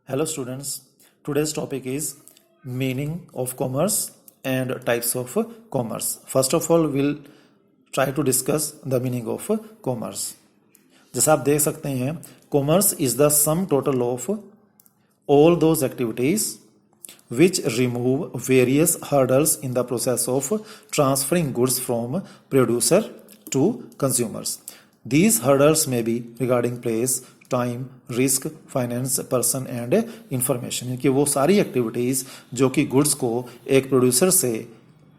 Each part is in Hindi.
Hello students, today's topic is meaning of commerce and types of commerce. First of all, we'll try to discuss the meaning of commerce. जैसा आप देख सकते हैं, commerce is the sum total of all those activities which remove various hurdles in the process of transferring goods from producer to consumers. These hurdles may be regarding place, time, risk, finance, person and information, यानी कि वो सारी एक्टिविटीज़ जो कि गुड्स को एक प्रोड्यूसर से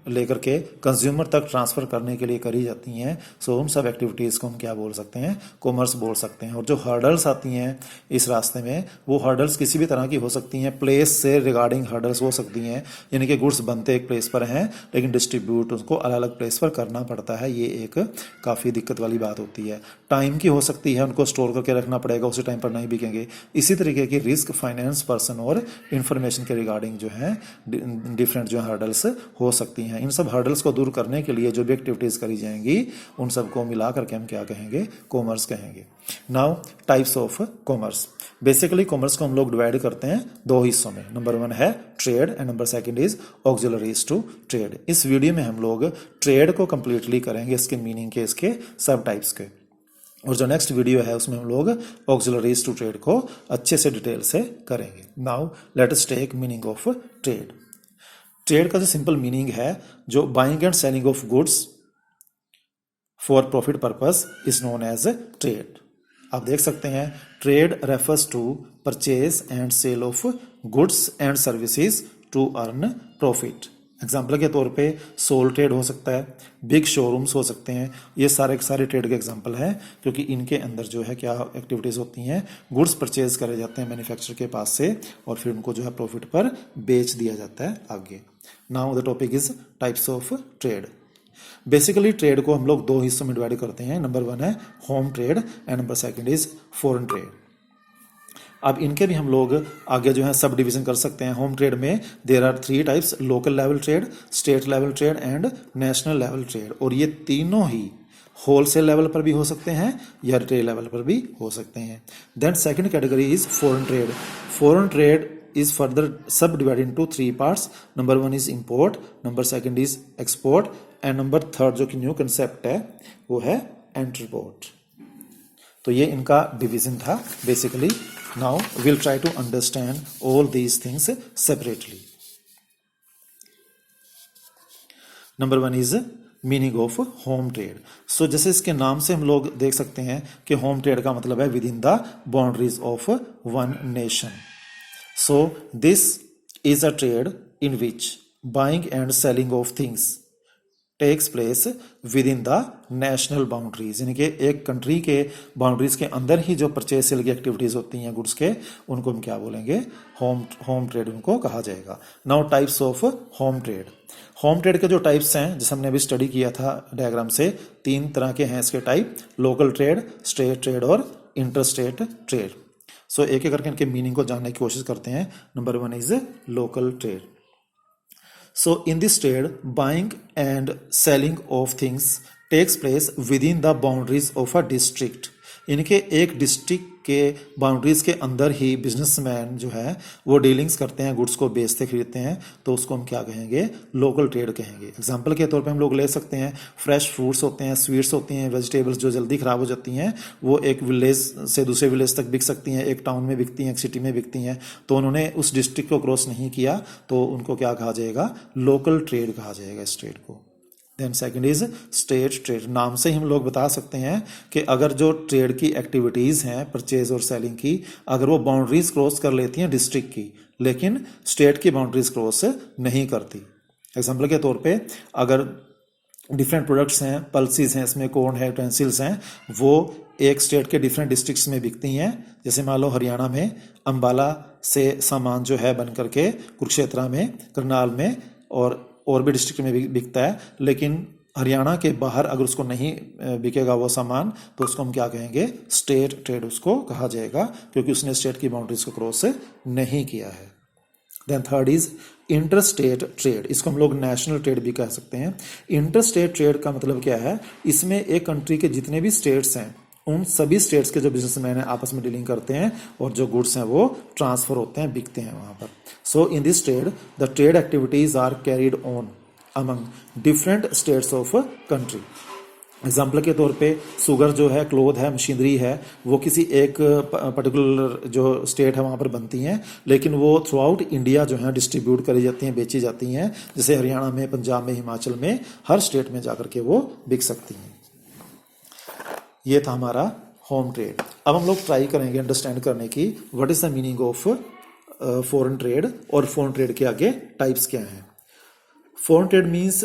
लेकर के कंज्यूमर तक ट्रांसफ़र करने के लिए करी जाती हैं, सो उन सब एक्टिविटीज़ को हम क्या बोल सकते हैं, कॉमर्स बोल सकते हैं। और जो हर्डल्स आती हैं इस रास्ते में, वो हर्डल्स किसी भी तरह की हो सकती हैं। प्लेस से रिगार्डिंग हर्डल्स हो सकती हैं, यानी कि गुड्स बनते एक प्लेस पर हैं लेकिन डिस्ट्रीब्यूट उसको अलग अलग प्लेस पर करना पड़ता है, ये एक काफ़ी दिक्कत वाली बात होती है। टाइम की हो सकती है, उनको स्टोर करके रखना पड़ेगा, उसी टाइम पर नहीं बिकेंगे। इसी तरीके की रिस्क, फाइनेंस, पर्सन और इन्फॉर्मेशन के रिगार्डिंग जो है डिफरेंट जो हर्डल्स हो सकती हैं। इन सब हर्डल्स को दूर करने के लिए जो भी एक्टिविटीज़ करी जाएंगी उन सबको मिला करके हम क्या कहेंगे, कॉमर्स कहेंगे। Now types of commerce. Basically commerce को हम लोग डिवाइड करते हैं दो हिस्सों में। नंबर 1 है trade and number 2 is auxiliaries to trade. इस वीडियो में हम लोग ट्रेड को कंप्लीटली करेंगे, इसके मीनिंग के, इसके सब टाइप्स के, और जो नेक्स्ट वीडियो है उसमें हम लोग ऑक्सिलरीज टू ट्रेड को अच्छे से डिटेल से करेंगे। Now let us take meaning of trade. Trade का जो सिंपल मीनिंग है, जो buying and selling of goods for profit purpose is known as trade. आप देख सकते हैं, trade refers to purchase and sale of goods and services to earn profit. Example के तौर पे सोल ट्रेड हो सकता है, बिग शोरूम्स हो सकते हैं, ये सारे ट्रेड के एग्जाम्पल हैं, क्योंकि इनके अंदर जो है क्या एक्टिविटीज़ होती हैं, गुड्स परचेज करे जाते हैं मैन्युफैक्चरर के पास से और फिर उनको जो है प्रॉफिट पर बेच दिया जाता है आगे। Now the topic is types of trade. Basically trade को हम लोग दो हिस्सों में डिवाइड करते हैं। नंबर 1 है home trade and number 2 is foreign trade. अब इनके भी हम लोग आगे जो है सब डिवीजन कर सकते हैं। होम ट्रेड में there are 3 types, local level trade, state level trade and national level trade, और ये तीनों ही होलसेल लेवल पर भी हो सकते हैं या रिटेल लेवल पर भी हो सकते हैं। Then second category is foreign trade. Foreign trade is further subdivided into 3 parts. Number 1 is import, number 2 is export and number 3 जो कि न्यू कंसेप्ट है वो है एक्सपोर्ट। तो ये इनका डिवीजन था basically. Now we'll try to understand all these things separately. Number 1 is meaning of home trade. So जैसे इसके नाम से हम लोग देख सकते हैं कि होम ट्रेड का मतलब है with in the boundaries of one nation. So this is a trade in which buying and selling of things takes place within the national boundaries, यानी कि एक कंट्री के बाउंड्रीज के अंदर ही जो परचेज सेल की एक्टिविटीज होती हैं गुड्स के, उनको हम क्या बोलेंगे, होम ट्रेड उनको कहा जाएगा। Now types of home trade. Home trade के जो टाइप्स हैं, जैसे हमने अभी स्टडी किया था डायग्राम से, 3 तरह के हैं इसके type, local trade, state trade और इंटरस्टेट ट्रेड। सो एक एक करके इनके मीनिंग को जानने की कोशिश करते हैं। Number 1 is local trade. So in this trade buying and selling of things takes place within the boundaries of a district, यानी कि एक डिस्ट्रिक्ट के बाउंड्रीज के अंदर ही बिजनेसमैन जो है वो डीलिंग्स करते हैं, गुड्स को बेचते खरीदते हैं, तो उसको हम क्या कहेंगे, लोकल ट्रेड कहेंगे। एग्जांपल के तौर पे हम लोग ले सकते हैं, फ्रेश फ्रूट्स होते हैं, स्वीट्स होती हैं, वेजिटेबल्स जो जल्दी खराब हो जाती हैं, वो एक विलेज से दूसरे विलेज तक बिक सकती हैं, एक टाउन में बिकती हैं, एक सिटी में बिकती हैं, तो उन्होंने उस डिस्ट्रिक्ट को क्रॉस नहीं किया तो उनको क्या कहा जाएगा, लोकल ट्रेड कहा जाएगा इस ट्रेड को। Then second is state trade. नाम से ही हम लोग बता सकते हैं कि अगर जो ट्रेड की एक्टिविटीज़ हैं परचेज और सेलिंग की, अगर वो बाउंड्रीज क्रॉस कर लेती हैं डिस्ट्रिक्ट की, लेकिन स्टेट की बाउंड्रीज क्रॉस नहीं करती। एग्जाम्पल के तौर पे अगर डिफरेंट प्रोडक्ट्स हैं, पल्सेस हैं, इसमें कॉर्न है, यूटेंसिल्स हैं, वो एक स्टेट के डिफरेंट डिस्ट्रिक्ट्स में बिकती हैं। जैसे मान लो हरियाणा में अंबाला से सामान जो है बन करके कुरुक्षेत्र में, करनाल में और भी डिस्ट्रिक्ट में बिकता है, लेकिन हरियाणा के बाहर अगर उसको नहीं बिकेगा वो सामान, तो उसको हम क्या कहेंगे, स्टेट ट्रेड उसको कहा जाएगा, क्योंकि उसने स्टेट की बाउंड्रीज को क्रॉस नहीं किया है। Then third is interstate trade. इसको हम लोग नेशनल ट्रेड भी कह सकते हैं। इंटरस्टेट ट्रेड का मतलब क्या है, इसमें एक कंट्री के जितने भी स्टेट्स हैं उन सभी स्टेट्स के जो बिजनेसमैन हैं आपस में डीलिंग करते हैं और जो गुड्स हैं वो ट्रांसफर होते हैं, बिकते हैं वहां पर. So in this trade the trade activities are carried on among different states of country. Example के तौर पे शुगर जो है, क्लोथ है, मशीनरी है, वो किसी एक पर्टिकुलर जो स्टेट है वहाँ पर बनती हैं, लेकिन वो थ्रू आउट इंडिया जो है डिस्ट्रीब्यूट करी जाती हैं, बेची जाती हैं. जैसे हरियाणा में, पंजाब में, हिमाचल में, हर स्टेट में जाकर के वो बिक सकती हैं. ये था हमारा होम ट्रेड. अब हम लोग ट्राई करेंगे अंडरस्टैंड करने की what is the meaning of foreign trade और फॉरेन ट्रेड के आगे टाइप्स क्या हैं. फॉरेन ट्रेड मीन्स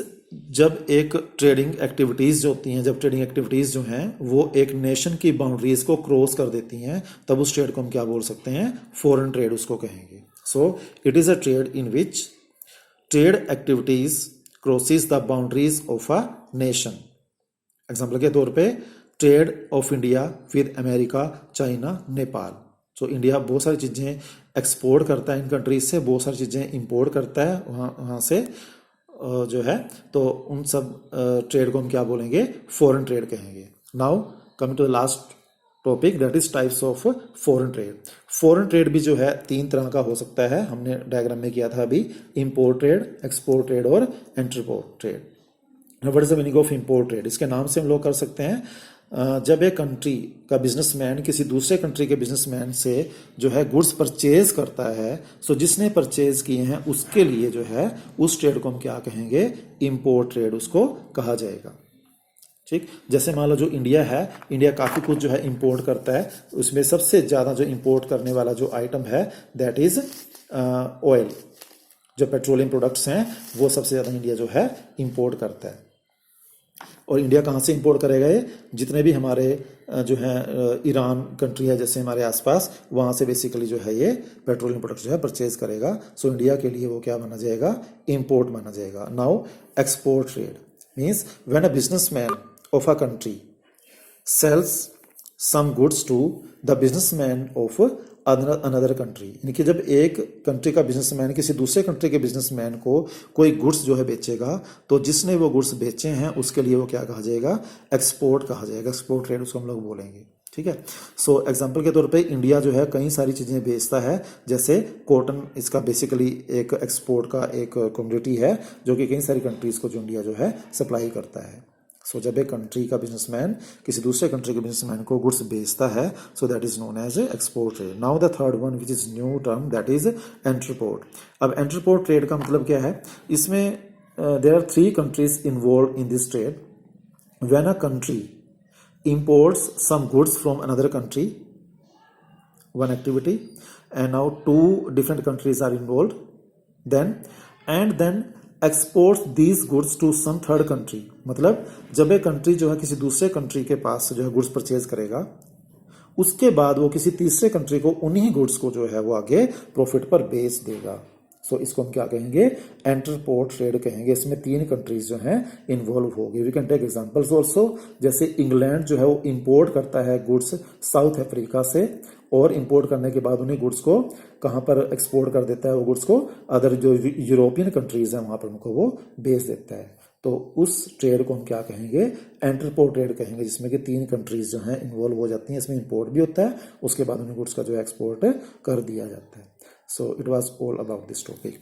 जब एक ट्रेडिंग एक्टिविटीज जो होती हैं, जब ट्रेडिंग एक्टिविटीज जो हैं वो एक नेशन की बाउंड्रीज को क्रॉस कर देती हैं, तब उस ट्रेड को हम क्या बोल सकते हैं, फॉरेन ट्रेड उसको कहेंगे. So it is a trade in which trade activities crosses the boundaries of a nation. Example के तौर पे trade off India with America, China, Nepal. So India बहुत सारी चीज़ें एक्सपोर्ट करता है इन कंट्रीज से, बहुत सारी चीज़ें इंपोर्ट करता है वहाँ से जो है, तो उन सब ट्रेड को हम क्या बोलेंगे, फॉरेन ट्रेड कहेंगे. Now coming to the last topic that is types of foreign trade. Foreign trade भी जो है 3 तरह का हो सकता है, हमने डायग्राम में किया था अभी. इंपोर्ट ट्रेड, एक्सपोर्ट ट्रेड और entrepot trade. What is the meaning of import trade? इसके नाम से हम लोग कर सकते हैं जब एक कंट्री का बिजनेसमैन किसी दूसरे कंट्री के बिजनेसमैन से जो है गुड्स परचेज करता है, सो जिसने परचेज किए हैं उसके लिए जो है उस ट्रेड को हम क्या कहेंगे, इंपोर्ट ट्रेड उसको कहा जाएगा. ठीक, जैसे मान लो जो इंडिया है, इंडिया काफ़ी कुछ जो है इंपोर्ट करता है, उसमें सबसे ज़्यादा जो इंपोर्ट करने वाला जो आइटम है दैट इज ऑयल. जो पेट्रोलियम प्रोडक्ट्स हैं वो सबसे ज़्यादा इंडिया जो है इंपोर्ट करता है. और इंडिया कहाँ से इंपोर्ट करेगा, ये जितने भी हमारे जो है ईरान कंट्री है जैसे हमारे आसपास, वहाँ से बेसिकली जो है ये पेट्रोलियम प्रोडक्ट्स जो है परचेज करेगा. सो इंडिया के लिए वो क्या माना जाएगा, इंपोर्ट माना जाएगा. Now export trade means when a businessman of a country sells some goods to the businessman of another country. यानी कि जब एक कंट्री का बिजनेसमैन किसी दूसरे कंट्री के बिजनेसमैन को कोई गुड्स जो है बेचेगा, तो जिसने वो गुड्स बेचे हैं उसके लिए वो क्या कहा जाएगा, एक्सपोर्ट कहा जाएगा. एक्सपोर्ट ट्रेड उसको हम लोग बोलेंगे. ठीक है. सो एग्जांपल के तौर पे इंडिया जो है कई सारी चीज़ें बेचता है, जैसे कॉटन, इसका बेसिकली एक एक्सपोर्ट का एक कमोडिटी है जो कि कई सारी कंट्रीज को जो इंडिया जो है सप्लाई करता है. सो जब एक कंट्री का बिजनेसमैन किसी दूसरे कंट्री के बिजनेसमैन को गुड्स बेचता है, so that is known as export trade. Now the third one which is new term that is entrepot. अब एंटरपोर्ट ट्रेड का मतलब क्या है, इसमें there are 3 countries involve in this trade. When a country imports some goods from another country, one activity, and now 2 different countries are involved, then exports these goods to some third country. मतलब जब एक कंट्री जो है किसी दूसरे कंट्री के पास जो है गुड्स परचेज करेगा, उसके बाद वो किसी तीसरे कंट्री को उन्हीं गुड्स को जो है वो आगे प्रॉफिट पर बेच देगा. सो इसको हम क्या कहेंगे, एंटरपोर्ट ट्रेड कहेंगे. इसमें 3 कंट्रीज जो हैं इन्वॉल्व होगी. We can take examples also. जैसे इंग्लैंड जो है वो इंपोर्ट करता है गुड्स साउथ अफ्रीका से, और इंपोर्ट करने के बाद उन्हीं गुड्स को कहाँ पर एक्सपोर्ट कर देता है, वो गुड्स को अदर जो यूरोपियन कंट्रीज हैं वहां पर उनको वो बेच देता है. तो उस ट्रेड को हम क्या कहेंगे, एंटरपोर्ट ट्रेड कहेंगे, जिसमें कि 3 कंट्रीज जो हैं इन्वॉल्व हो जाती हैं. इसमें इंपोर्ट भी होता है, उसके बाद उन्हें गुड्स का जो एक्सपोर्ट कर दिया जाता है. So it was all about this topic.